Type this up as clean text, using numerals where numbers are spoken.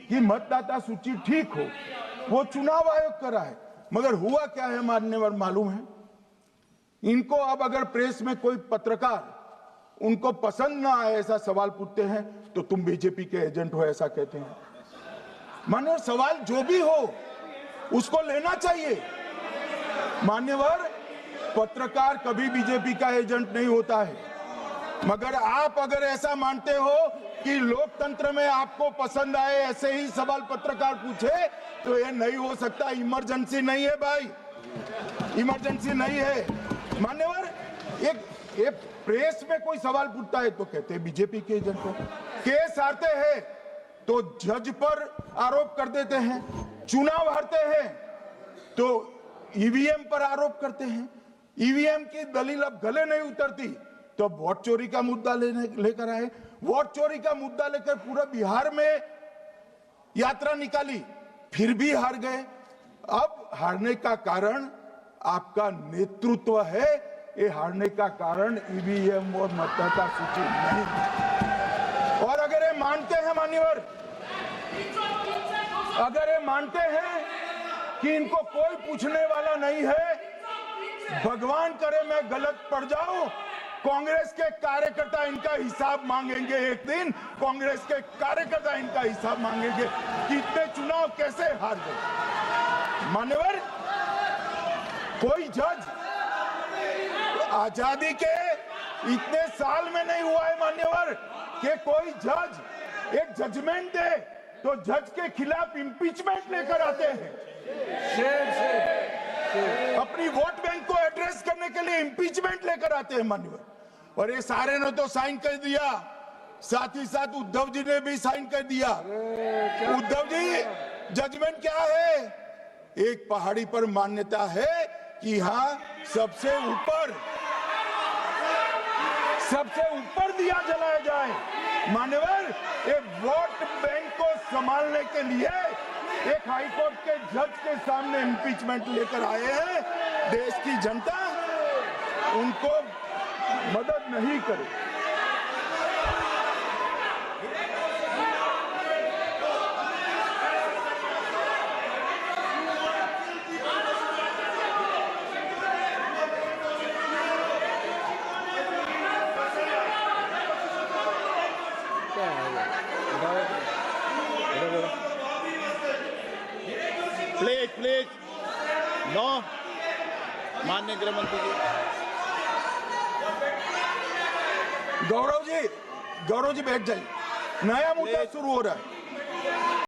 कि मतदाता सूची ठीक हो, वो चुनाव आयोग करा है। मगर हुआ क्या है मान्यवर मालूम है? इनको अब अगर प्रेस में कोई पत्रकार उनको पसंद ना आए ऐसा सवाल पूछते हैं तो तुम बीजेपी के एजेंट हो ऐसा कहते हैं। मान्यवर, सवाल जो भी हो उसको लेना चाहिए। मान्यवर, पत्रकार कभी बीजेपी का एजेंट नहीं होता है। मगर आप अगर ऐसा मानते हो कि लोकतंत्र में आपको पसंद आए ऐसे ही सवाल पत्रकार पूछे तो ये नहीं हो सकता। इमरजेंसी नहीं है भाई, इमरजेंसी नहीं है। मान्यवर, एक प्रेस में कोई सवाल पूछता है तो कहते हैं बीजेपी के एजेंट हो। केस हारते हैं तो जज पर आरोप कर देते हैं, चुनाव हारते हैं तो ईवीएम पर आरोप करते हैं। ईवीएम की दलील अब गले नहीं उतरती तो वोट चोरी का मुद्दा लेकर आए। वोट चोरी का मुद्दा लेकर पूरा बिहार में यात्रा निकाली, फिर भी हार गए। अब हारने का कारण आपका नेतृत्व है, ये हारने का कारण ईवीएम और मतदाता सूची नहीं। और अगर ये मानते हैं मान्यवर, अगर ये मानते हैं कि इनको कोई पूछने वाला नहीं है, भगवान करे मैं गलत पड़ जाऊं, कांग्रेस के कार्यकर्ता इनका हिसाब मांगेंगे। एक दिन कांग्रेस के कार्यकर्ता इनका हिसाब मांगेंगे कि इतने चुनाव कैसे हार गए। मान्यवर, कोई जज आजादी के इतने साल में नहीं हुआ है मान्यवर कि कोई जज एक जजमेंट दे तो जज के खिलाफ इंपीचमेंट लेकर आते हैं। अपनी वोट बैंक को एड्रेस करने के लिए इंपीचमेंट लेकर आते हैं मान्यवर। और ये सारे ने तो साइन कर दिया, साथ ही साथ उद्धव जी ने भी साइन कर दिया। उद्धव जी, जजमेंट क्या है? एक पहाड़ी पर मान्यता है कि हाँ सबसे ऊपर दिया जलाया जाए। मान्यवर, एक वोट बैंक को संभालने के लिए एक हाईकोर्ट के जज के सामने इंपीचमेंट लेकर आए हैं। देश की जनता उनको मदद नहीं करे। प्लीज नो, माननीय गृह मंत्री जी। गौरव जी बैठ जाइए, नया मुद्दा शुरू हो रहा है।